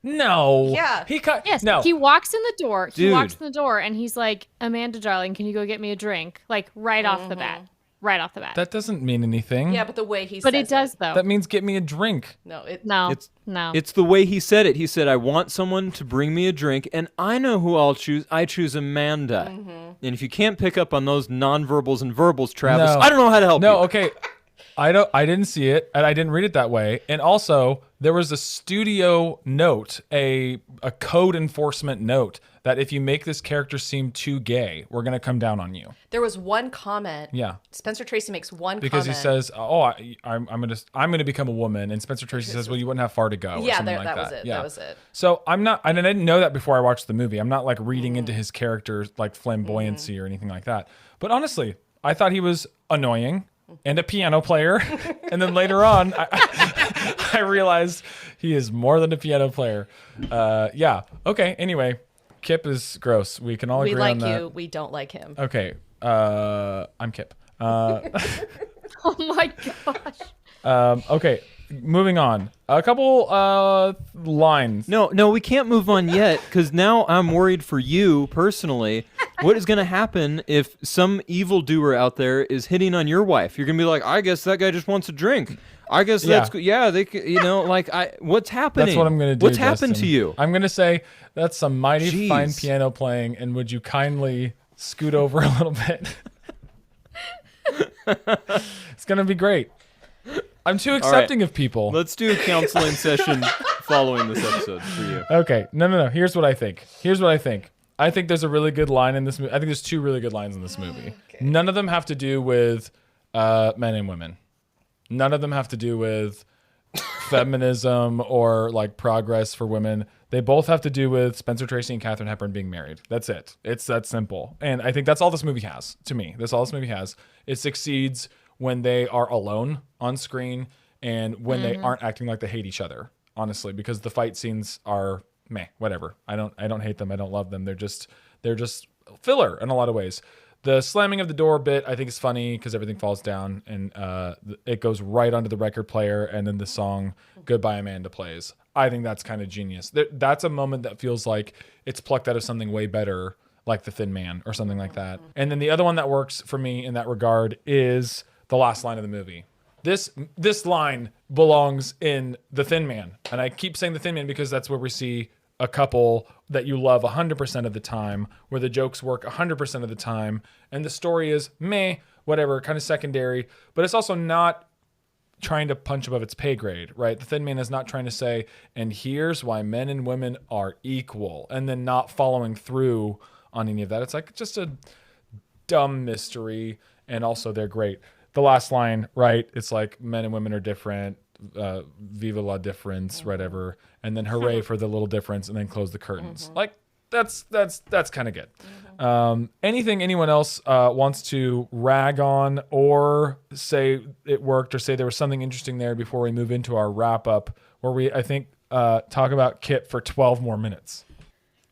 No. Yeah. He cut. Yes, No. he walks in the door. He Dude. walks in the door and he's like, Amanda, darling, can you go get me a drink? Like right off the bat. Right off the bat. That doesn't mean anything. Yeah, but the way he but says it does though. That means get me a drink. No, no. It's It's the way he said it. He said, I want someone to bring me a drink, and I know who I'll choose. I choose Amanda. And if you can't pick up on those nonverbals and verbals, Travis, No. I don't know how to help you. No, okay. I didn't see it, and I didn't read it that way. And also, there was a studio note, a code enforcement note that if you make this character seem too gay, we're gonna come down on you. there was one comment. Yeah. Spencer Tracy makes one Because comment. he says, "Oh, I'm gonna become a woman," and Spencer Tracy says, "Well, you wouldn't have far to go." Or Yeah, something like that that. was it. Yeah. That was it. So I'm not, and I didn't know that before I watched the movie. I'm not like reading into his character's like flamboyancy or anything like that. But honestly, I thought he was annoying and a piano player, and then later on, I realized he is more than a piano player. Yeah. Okay. Anyway, Kip is gross. We can all We agree like on that. you. We don't like him. Okay. I'm Kip. Oh my gosh. Okay, moving on. A couple lines. No, we can't move on yet because now I'm worried for you personally. What is going to happen if some evildoer out there is hitting on your wife? You're going to be like, I guess that guy just wants a drink. I guess that's what's happening? That's what I'm going to do. What's happened to Justin. you? I'm going to say that's some mighty Jeez. fine piano playing, and would you kindly scoot over a little bit? It's going to be great. I'm too accepting of people. Let's do a counseling session following this episode for you. Okay. No. Here's what I think. I think there's a really good line in this movie. I think there's two really good lines in this movie. Okay. None of them have to do with men and women. None of them have to do with feminism or like progress for women. They both have to do with Spencer Tracy and Katherine Hepburn being married. That's it. It's that simple. And I think that's all this movie has to me. That's all this movie has. It succeeds when they are alone on screen and when they aren't acting like they hate each other, honestly, because the fight scenes are meh, whatever. I don't hate them. I don't love them. They're just filler in a lot of ways. The slamming of the door bit, I think, is funny because everything falls down and it goes right onto the record player, and then the song "Goodbye Amanda" plays. I think that's kind of genius. That's a moment that feels like it's plucked out of something way better, like The Thin Man or something like that. And then the other one that works for me in that regard is the last line of the movie. This line belongs in The Thin Man, and I keep saying The Thin Man because that's where we see a couple that you love 100% of the time, where the jokes work 100% of the time, and the story is meh, whatever, kind of secondary, but it's also not trying to punch above its pay grade, right? The Thin Man is not trying to say, and here's why men and women are equal, and then not following through on any of that. It's like just a dumb mystery, and also they're great. The last line, right? It's like men and women are different. Viva la difference, whatever, and then hooray for the little difference, and then close the curtains. Like that's kind of good. Anything anyone else wants to rag on or say it worked or say there was something interesting there before we move into our wrap up, where we I think talk about Kit for 12 more minutes.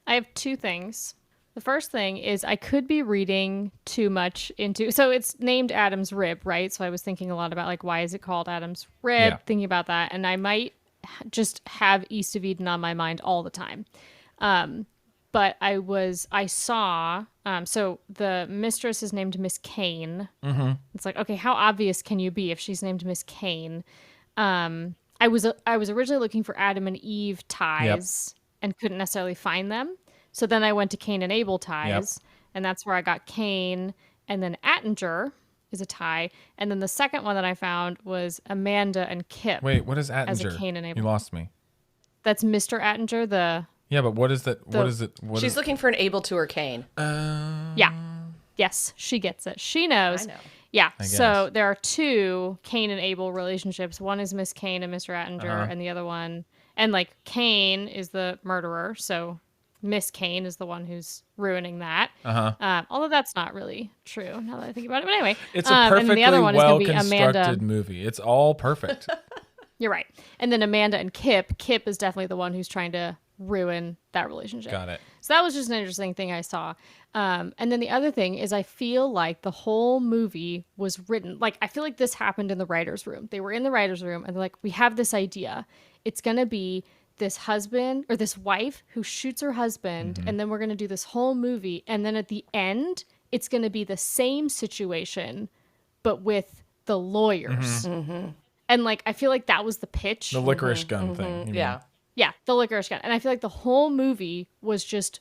I have two things. The first thing is I could be reading too much into... So it's named Adam's Rib, right? So I was thinking a lot about, like, why is it called Adam's Rib? Yeah. Thinking about that. And I might just have East of Eden on my mind all the time. But I saw... so the mistress is named Miss Kane. Mm-hmm. It's like, okay, how obvious can you be if she's named Miss Kane? I was originally looking for Adam and Eve ties and couldn't necessarily find them. So then I went to Cain and Abel ties, and that's where I got Cain, and then Attinger is a tie, and then the second one that I found was Amanda and Kip. Wait, what is Attinger? As a Cain and Abel. You lost me. That's Mr. Attinger, Yeah, but what is that? What is it? She's looking for an Abel to her Cain. Yeah. Yes, she gets it. She knows. I know. Yeah, so there are two Cain and Abel relationships. One is Miss Kane and Mr. Attinger, and the other one... And, like, Cain is the murderer, so... Miss Kane is the one who's ruining that. Although that's not really true now that I think about it. But anyway, it's a perfectly and then the other one is going to be Amanda. movie. It's all perfect. You're right. And then Amanda and Kip. Kip is definitely the one who's trying to ruin that relationship. Got it. So that was just an interesting thing I saw. And then the other thing is I feel like the whole movie was written, like I feel like this happened in the writer's room. They were in the writer's room and they're like, we have this idea. It's going to be this husband or this wife who shoots her husband, and then we're going to do this whole movie. And then at the end, it's going to be the same situation, but with the lawyers. And like, I feel like that was the pitch. The licorice gun thing. Yeah. Yeah, the licorice gun. And I feel like the whole movie was just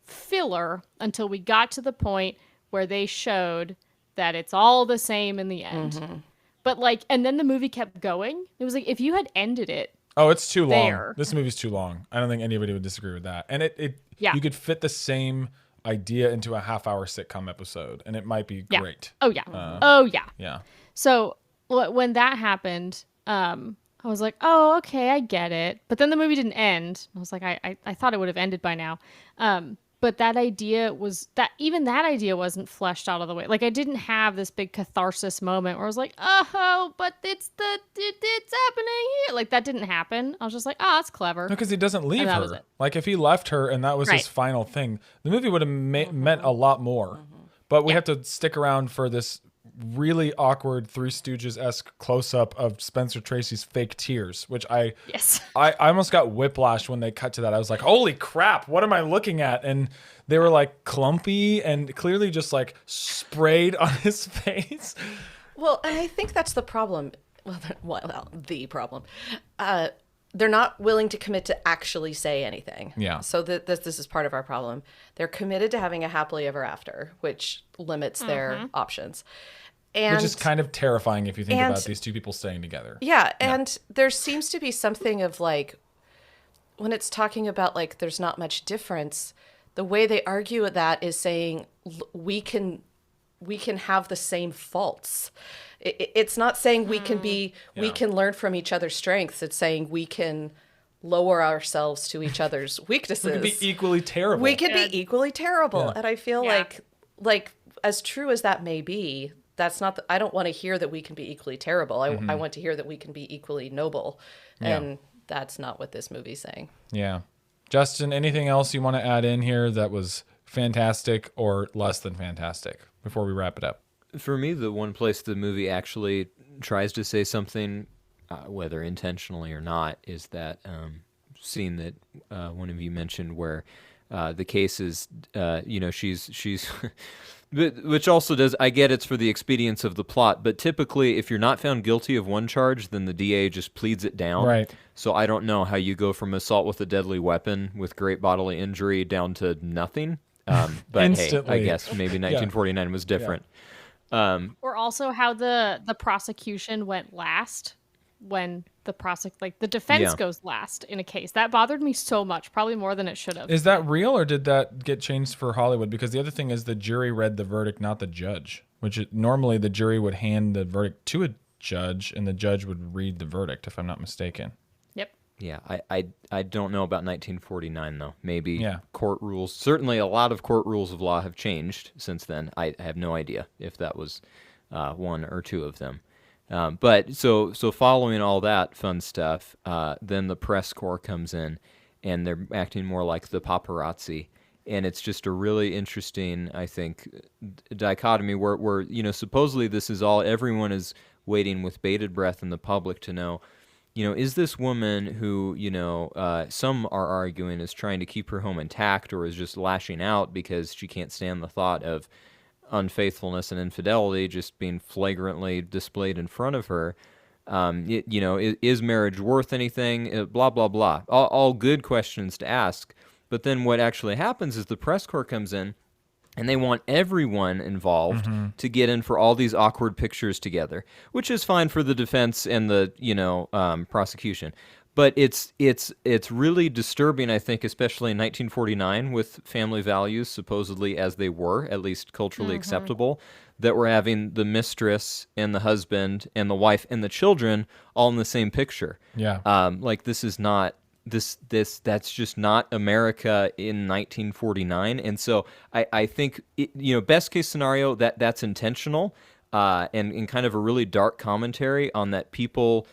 filler until we got to the point where they showed that it's all the same in the end. But like, and then the movie kept going. It was like, if you had ended it, oh, it's too long. there. This movie's too long. I don't think anybody would disagree with that. And Yeah. you could fit the same idea into a half-hour sitcom episode, and it might be great. Oh, yeah. Oh, yeah. Yeah. So when that happened, I was like, oh, okay, I get it. But then the movie didn't end. I was like, I thought it would have ended by now. But that idea idea wasn't fleshed out of the way. Like I didn't have this big catharsis moment where I was like, oh, but it's happening here. Like that didn't happen. I was just like, oh, that's clever. No, because he doesn't leave that was her. it. Like if he left her and that was his final thing, the movie would have meant a lot more. But we have to stick around for this really awkward Three Stooges-esque close-up of Spencer Tracy's fake tears, which I almost got whiplash when they cut to that. I was like, holy crap, what am I looking at? And they were like clumpy and clearly just like sprayed on his face. Well, and I think that's the problem. Well, the problem. They're not willing to commit to actually say anything. Yeah. So this is part of our problem. They're committed to having a happily ever after, which limits their options. And which is kind of terrifying if you think about these two people staying together. Yeah, and there seems to be something of like, when it's talking about like there's not much difference, the way they argue with that is saying we can have the same faults. It's not saying we can learn from each other's strengths. It's saying we can lower ourselves to each other's weaknesses. We can be equally terrible. We can be equally terrible. Yeah. And I feel like as true as that may be, that's not, I don't want to hear that we can be equally terrible. I want to hear that we can be equally noble. And that's not what this movie's saying. Yeah. Justin, anything else you want to add in here that was fantastic or less than fantastic before we wrap it up? For me, the one place the movie actually tries to say something, whether intentionally or not, is that scene that one of you mentioned where the case is, she's which also does, I get it's for the expedience of the plot, but typically if you're not found guilty of one charge, then the DA just pleads it down. Right. So I don't know how you go from assault with a deadly weapon with great bodily injury down to nothing. But Instantly. hey, I guess maybe 1949 was different. Or also how the prosecution went last when the defense goes last in a case. That bothered me so much, probably more than it should have. Is that real or did that get changed for Hollywood? Because the other thing is the jury read the verdict, not the judge, normally the jury would hand the verdict to a judge and the judge would read the verdict, if I'm not mistaken. Yep. Yeah, I don't know about 1949, though. Maybe court rules. Certainly a lot of court rules of law have changed since then. I have no idea if that was one or two of them. But so following all that fun stuff, then the press corps comes in, and they're acting more like the paparazzi. And it's just a really interesting, I think, dichotomy where supposedly this is all, everyone is waiting with bated breath in the public to know, is this woman who, some are arguing is trying to keep her home intact or is just lashing out because she can't stand the thought of unfaithfulness and infidelity just being flagrantly displayed in front of her? Is marriage worth anything? Blah, blah, blah. All good questions to ask. But then what actually happens is the press corps comes in and they want everyone involved to get in for all these awkward pictures together, which is fine for the defense and the prosecution. But it's really disturbing, I think, especially in 1949 with family values supposedly as they were, at least culturally acceptable, that we're having the mistress and the husband and the wife and the children all in the same picture. Yeah. This is not. That's just not America in 1949, and so I think best case scenario that's intentional, and kind of a really dark commentary on that people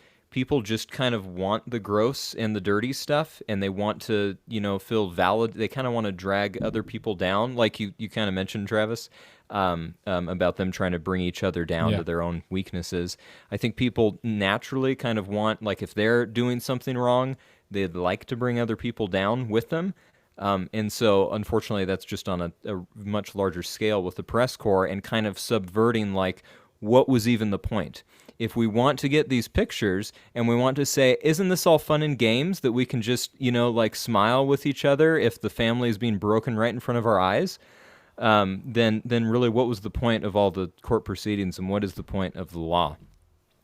just kind of want the gross and the dirty stuff, and they want to feel valid. They kind of want to drag other people down, like you kind of mentioned, Travis, about them trying to bring each other down to their own weaknesses. I think people naturally kind of want, like, if they're doing something wrong, they'd like to bring other people down with them. And so, unfortunately, that's just on a much larger scale with the press corps and kind of subverting, like, what was even the point? If we want to get these pictures and we want to say, isn't this all fun and games that we can just, smile with each other if the family is being broken right in front of our eyes? Then really, what was the point of all the court proceedings and what is the point of the law?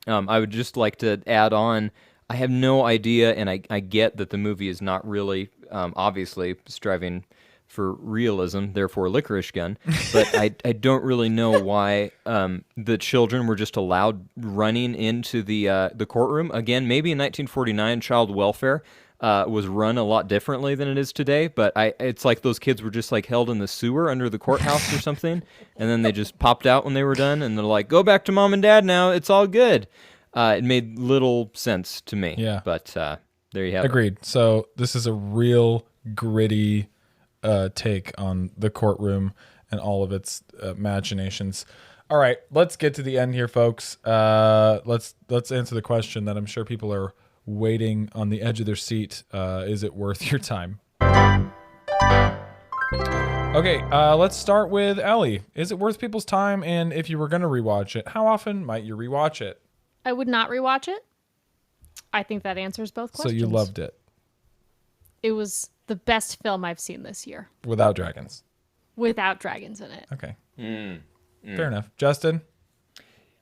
I would just like to add on, I have no idea, and I get that the movie is not really, obviously, striving for realism, therefore Licorice Gun, but I don't really know why the children were just allowed running into the courtroom. Again, maybe in 1949, child welfare was run a lot differently than it is today, but it's like those kids were just like held in the sewer under the courthouse or something, and then they just popped out when they were done, and they're like, go back to mom and dad now, it's all good. It made little sense to me. Yeah. But there you have it. Agreed. So this is a real gritty take on the courtroom and all of its machinations. All right, let's get to the end here, folks. Let's answer the question that I'm sure people are waiting on the edge of their seat. Is it worth your time? Okay, let's start with Ellie. Is it worth people's time? And if you were going to rewatch it, how often might you rewatch it? I would not rewatch it. I think that answers both questions. So you loved it. It was the best film I've seen this year. Without dragons. Without dragons in it. Okay. Fair enough. Justin?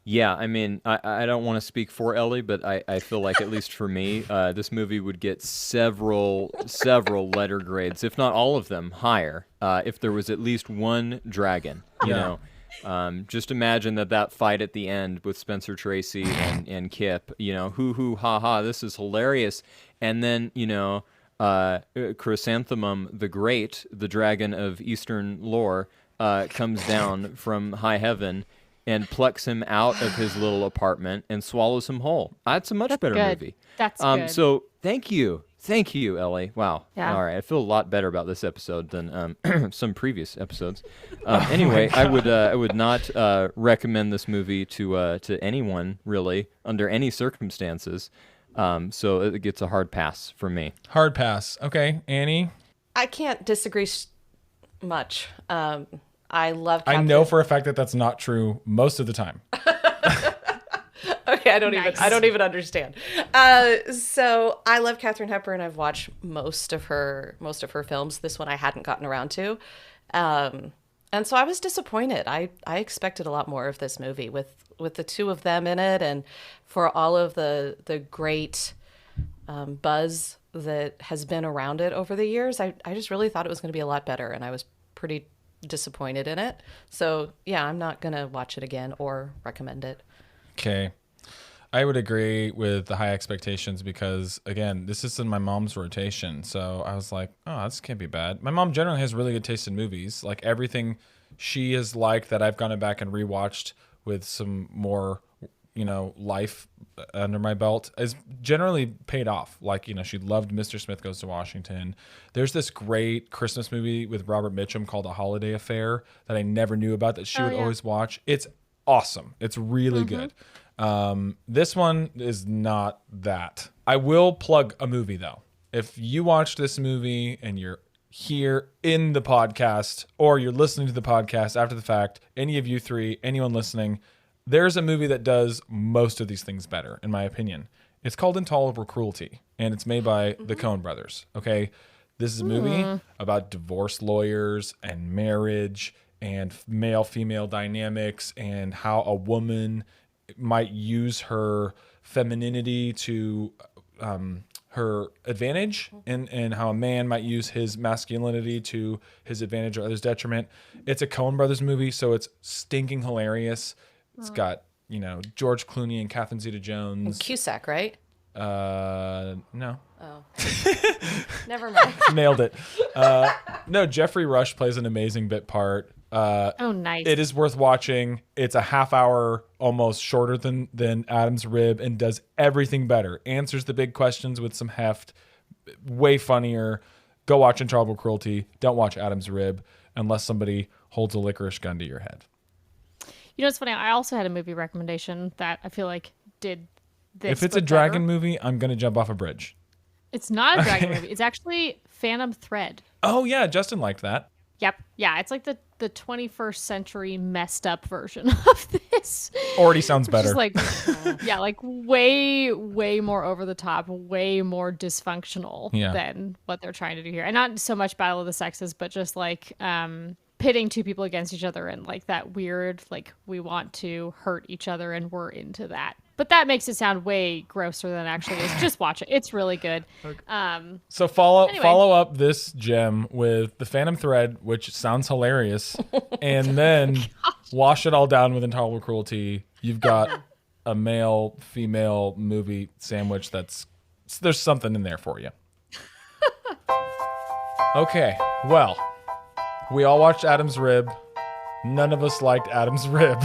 Yeah, I mean, I don't want to speak for Ellie, but I feel like, at least for me, this movie would get several letter grades, if not all of them, higher, if there was at least one dragon, you know. Just imagine that fight at the end with Spencer Tracy and Kip, you know, hoo, ha, ha, this is hilarious. And then, you know, Chrysanthemum the Great, the dragon of Eastern lore, comes down from high heaven and plucks him out of his little apartment and swallows him whole. That's a much better good. movie. That's good. So thank you, Ellie. Wow. Yeah. All right, I feel a lot better about this episode than some previous episodes. Anyway, I would not recommend this movie to anyone really under any circumstances. So it gets a hard pass from me. Hard pass. Okay, Annie? I can't disagree much. I love I know for a fact that that's not true most of the time. Okay, I don't even understand. So I love Katherine Hepburn. I've watched most of her films. This one I hadn't gotten around to. And so I was disappointed. I expected a lot more of this movie with the two of them in it, and for all of the great buzz that has been around it over the years. I just really thought it was going to be a lot better, and I was pretty disappointed in it. So yeah, I'm not going to watch it again or recommend it. Okay. I would agree with the high expectations because, again, this is in my mom's rotation. So I was like, oh, this can't be bad. My mom generally has really good taste in movies. Like everything she is like that I've gone back and rewatched with some more, you know, life under my belt is generally paid off. Like, you know, she loved Mr. Smith Goes to Washington. There's this great Christmas movie with Robert Mitchum called A Holiday Affair that I never knew about that she would always watch. It's awesome. It's really good. This one is not that. I will plug a movie though. If you watch this movie and you're here in the podcast or you're listening to the podcast after the fact, any of you three, anyone listening, there's a movie that does most of these things better, in my opinion. It's called Intolerable Cruelty, and it's made by the Coen brothers. Okay, this is a movie about divorce lawyers and marriage and male-female dynamics and how a woman might use her femininity to her advantage and how a man might use his masculinity to his advantage or others' detriment. It's a Coen brothers movie, so it's stinking hilarious. It's got, you know, George Clooney and Catherine Zeta-Jones. And Cusack, right? No. Oh. Never mind. Nailed it. No, Jeffrey Rush plays an amazing bit part. Oh, nice. It is worth watching. It's a half hour, almost shorter than Adam's Rib, and does everything better. Answers the big questions with some heft. Way funnier. Go watch Intolerable Cruelty. Don't watch Adam's Rib unless somebody holds a licorice gun to your head. You know, it's funny. I also had a movie recommendation that I feel like did this. If it's a dragon movie, I'm going to jump off a bridge. It's not a dragon movie. It's actually Phantom Thread. Oh, yeah. Justin liked that. Yep. Yeah. It's like the 21st century messed up version of this. Already sounds better. Just like, yeah, like way more over the top, way more dysfunctional than what they're trying to do here. And not so much Battle of the Sexes, but just like pitting two people against each other and like that weird, like we want to hurt each other and we're into that. But that makes it sound way grosser than it actually is. Just watch it. It's really good. Okay. So follow up this gem with the Phantom Thread, which sounds hilarious, and then wash it all down with Intolerable Cruelty. You've got a male-female movie sandwich there's something in there for you. Okay, well, we all watched Adam's Rib. None of us liked Adam's Rib.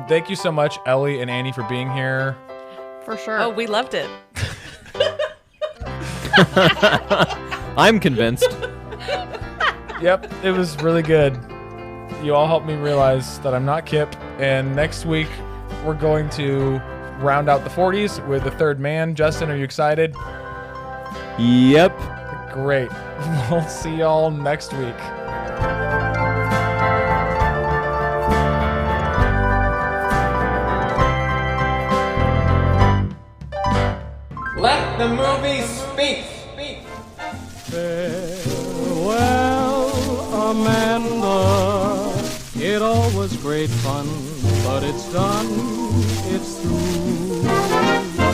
Thank you so much, Ellie and Annie, for being here. For sure. Oh, we loved it. I'm convinced. Yep, it was really good. You all helped me realize that I'm not Kip. And next week, we're going to round out the 40s with the third man. Justin, are you excited? Yep. Great. We'll see y'all next week. Let the movie speak. Well, Amanda, it all was great fun, but it's done, it's through.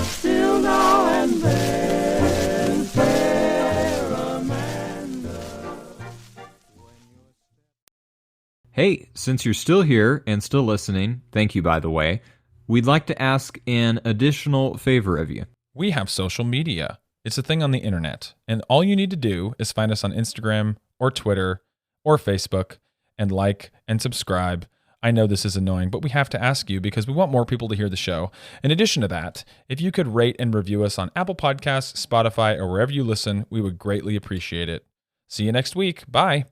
Still now and then, fair Amanda. Hey, since you're still here and still listening, thank you, by the way, we'd like to ask an additional favor of you. We have social media. It's a thing on the internet. And all you need to do is find us on Instagram or Twitter or Facebook and like and subscribe. I know this is annoying, but we have to ask you because we want more people to hear the show. In addition to that, if you could rate and review us on Apple Podcasts, Spotify, or wherever you listen, we would greatly appreciate it. See you next week. Bye.